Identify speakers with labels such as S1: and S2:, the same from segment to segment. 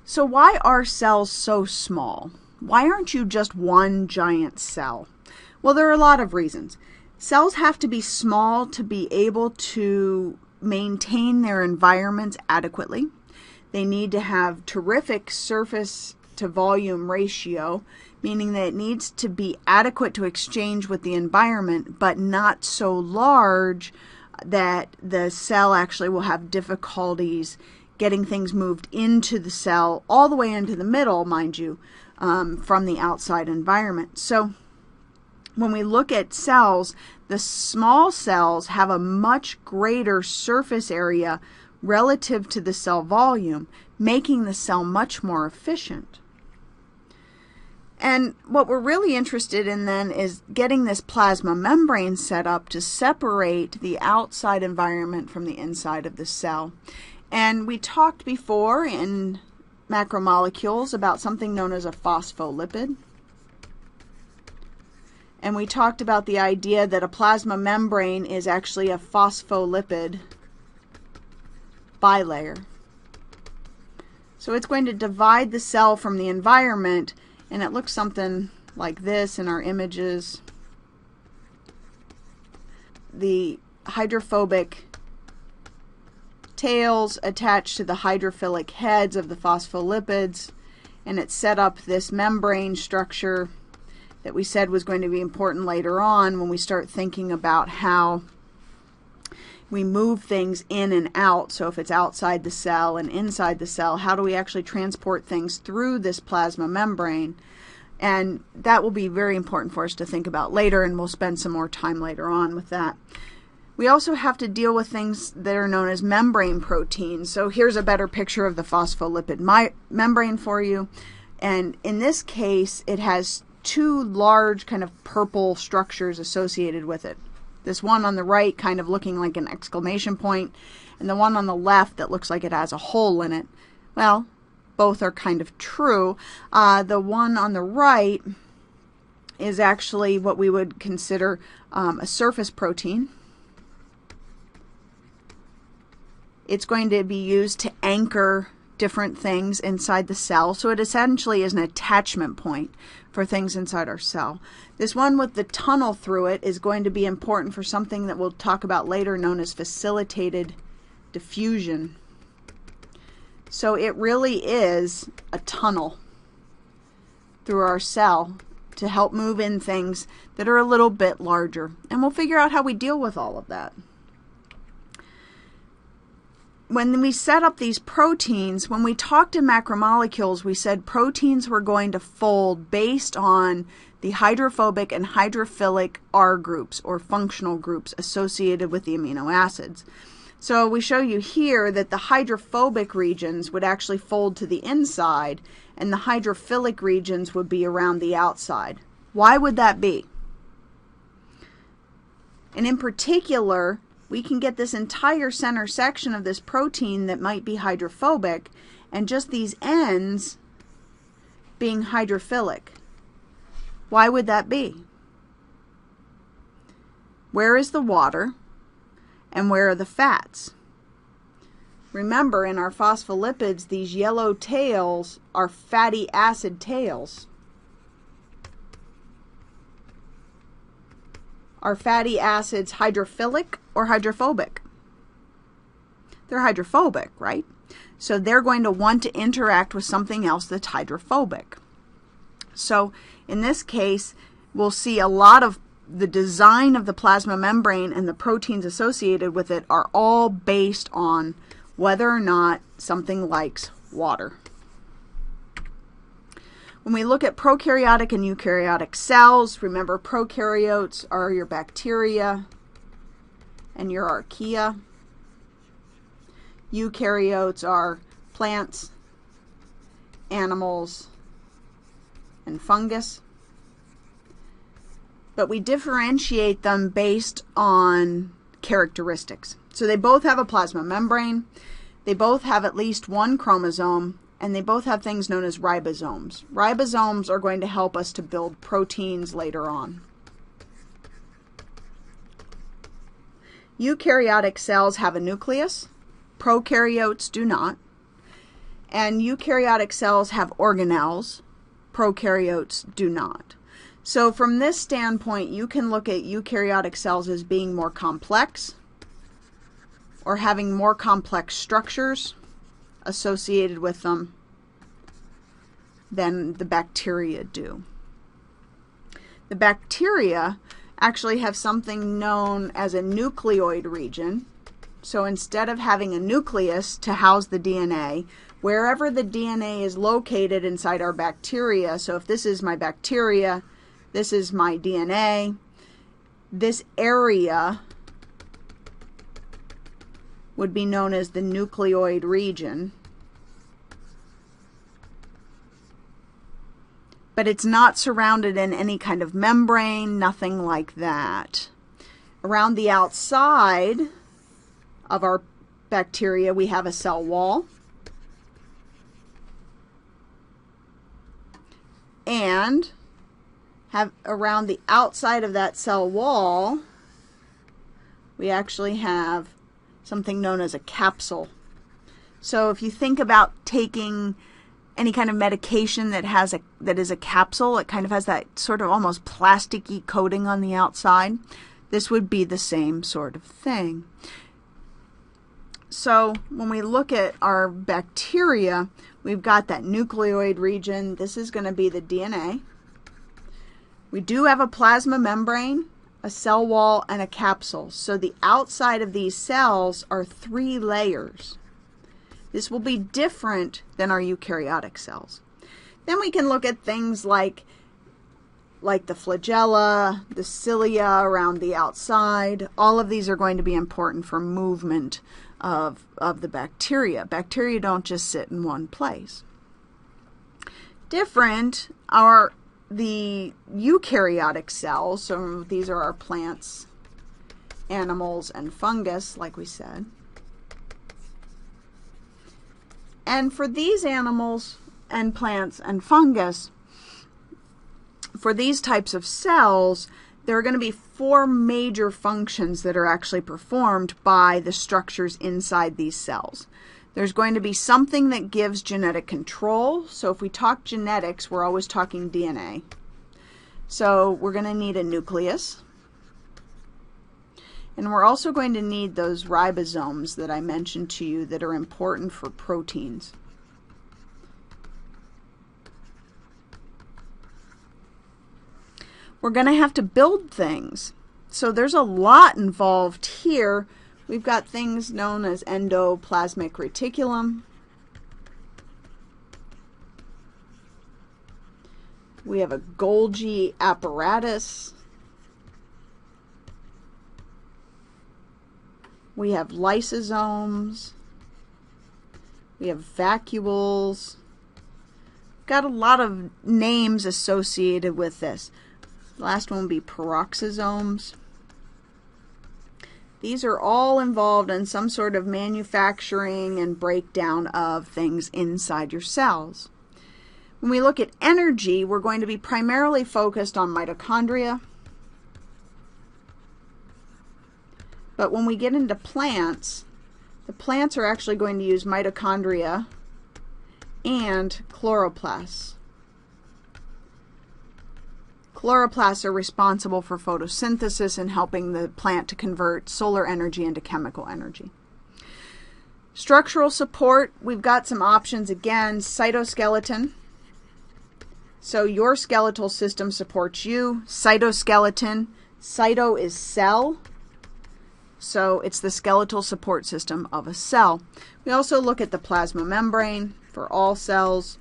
S1: So why are cells so small? Why aren't you just one giant cell? Well, there are a lot of reasons. Cells have to be small to be able to maintain their environments adequately. They need to have terrific surface to volume ratio, meaning that it needs to be adequate to exchange with the environment, but not so large that the cell actually will have difficulties getting things moved into the cell, all the way into the middle, mind you, from the outside environment. So when we look at cells, the small cells have a much greater surface area relative to the cell volume, making the cell much more efficient. And what we're really interested in then is getting this plasma membrane set up to separate the outside environment from the inside of the cell. And we talked before in macromolecules about something known as a phospholipid. And we talked about the idea that a plasma membrane is actually a phospholipid bilayer. So it's going to divide the cell from the environment, and it looks something like this in our images. The hydrophobic tails attached to the hydrophilic heads of the phospholipids, and it set up this membrane structure that we said was going to be important later on when we start thinking about how we move things in and out. So if it's outside the cell and inside the cell, how do we actually transport things through this plasma membrane? And that will be very important for us to think about later, and we'll spend some more time later on with that. We also have to deal with things that are known as membrane proteins. So here's a better picture of the phospholipid membrane for you. And in this case, it has two large kind of purple structures associated with it. This one on the right kind of looking like an exclamation point, and the one on the left that looks like it has a hole in it. Well, both are kind of true. The one on the right is actually what we would consider a surface protein. It's going to be used to anchor different things inside the cell. So it essentially is an attachment point for things inside our cell. This one with the tunnel through it is going to be important for something that we'll talk about later known as facilitated diffusion. So it really is a tunnel through our cell to help move in things that are a little bit larger. And we'll figure out how we deal with all of that. When we set up these proteins, when we talked in macromolecules, we said proteins were going to fold based on the hydrophobic and hydrophilic R groups, or functional groups, associated with the amino acids. So we show you here that the hydrophobic regions would actually fold to the inside, and the hydrophilic regions would be around the outside. Why would that be? And in particular, we can get this entire center section of this protein that might be hydrophobic, and just these ends being hydrophilic. Why would that be? Where is the water, and where are the fats? Remember, in our phospholipids, these yellow tails are fatty acid tails. Are fatty acids hydrophilic or hydrophobic? They're hydrophobic, right? So they're going to want to interact with something else that's hydrophobic. So in this case, we'll see a lot of the design of the plasma membrane and the proteins associated with it are all based on whether or not something likes water. When we look at prokaryotic and eukaryotic cells, remember prokaryotes are your bacteria and your archaea. Eukaryotes are plants, animals, and fungus. But we differentiate them based on characteristics. So they both have a plasma membrane, they both have at least one chromosome, and they both have things known as ribosomes. Ribosomes are going to help us to build proteins later on. Eukaryotic cells have a nucleus. Prokaryotes do not. And eukaryotic cells have organelles. Prokaryotes do not. So from this standpoint, you can look at eukaryotic cells as being more complex or having more complex structures associated with them than the bacteria do. The bacteria actually have something known as a nucleoid region. So instead of having a nucleus to house the DNA, wherever the DNA is located inside our bacteria, so if this is my bacteria, this is my DNA, this area would be known as the nucleoid region. But it's not surrounded in any kind of membrane, nothing like that. Around the outside of our bacteria, we have a cell wall. And have around the outside of that cell wall, we actually have something known as a capsule. So if you think about taking any kind of medication that is a capsule, it kind of has that sort of almost plasticky coating on the outside. This would be the same sort of thing. So when we look at our bacteria, we've got that nucleoid region. This is going to be the DNA. We do have a plasma membrane, a cell wall, and a capsule. So the outside of these cells are 3 layers. This will be different than our eukaryotic cells. Then we can look at things like the flagella, the cilia around the outside. All of these are going to be important for movement of the bacteria. Bacteria don't just sit in one place. Different are the eukaryotic cells. So these are our plants, animals, and fungus, like we said. And for these animals and plants and fungus, for these types of cells, there are going to be 4 major functions that are actually performed by the structures inside these cells. There's going to be something that gives genetic control. So if we talk genetics, we're always talking DNA. So we're going to need a nucleus. And we're also going to need those ribosomes that I mentioned to you that are important for proteins. We're going to have to build things. So there's a lot involved here. We've got things known as endoplasmic reticulum. We have a Golgi apparatus. We have lysosomes. We have vacuoles. Got a lot of names associated with this. The last one will be peroxisomes. These are all involved in some sort of manufacturing and breakdown of things inside your cells. When we look at energy, we're going to be primarily focused on mitochondria. But when we get into plants, the plants are actually going to use mitochondria and chloroplasts. Chloroplasts are responsible for photosynthesis and helping the plant to convert solar energy into chemical energy. Structural support, we've got some options again. Cytoskeleton. So your skeletal system supports you. Cytoskeleton. Cyto is cell. So it's the skeletal support system of a cell. We also look at the plasma membrane for all cells.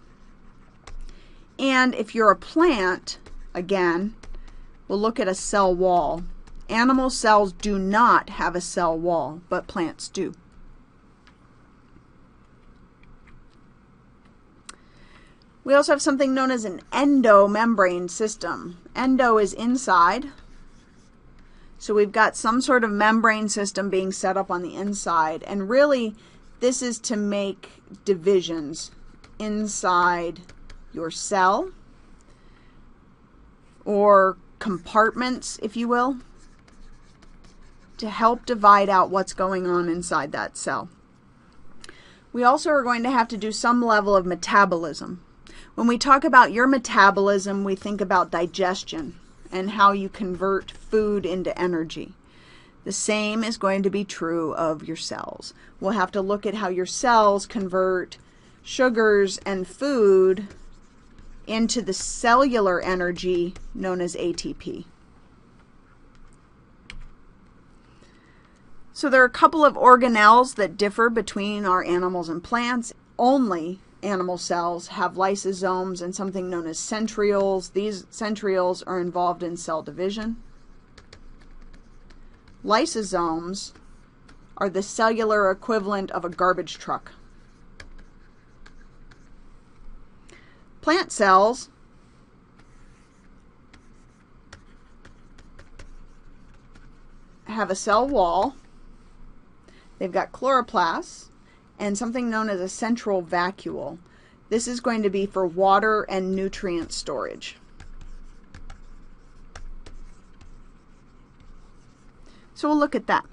S1: And if you're a plant, again, we'll look at a cell wall. Animal cells do not have a cell wall, but plants do. We also have something known as an endomembrane system. Endo is inside. So we've got some sort of membrane system being set up on the inside. And really, this is to make divisions inside your cell, or compartments, if you will, to help divide out what's going on inside that cell. We also are going to have to do some level of metabolism. When we talk about your metabolism, we think about digestion and how you convert food into energy. The same is going to be true of your cells. We'll have to look at how your cells convert sugars and food into the cellular energy known as ATP. So there are a couple of organelles that differ between our animals and plants. Only animal cells have lysosomes and something known as centrioles. These centrioles are involved in cell division. Lysosomes are the cellular equivalent of a garbage truck. Plant cells have a cell wall. They've got chloroplasts and something known as a central vacuole. This is going to be for water and nutrient storage. So we'll look at that.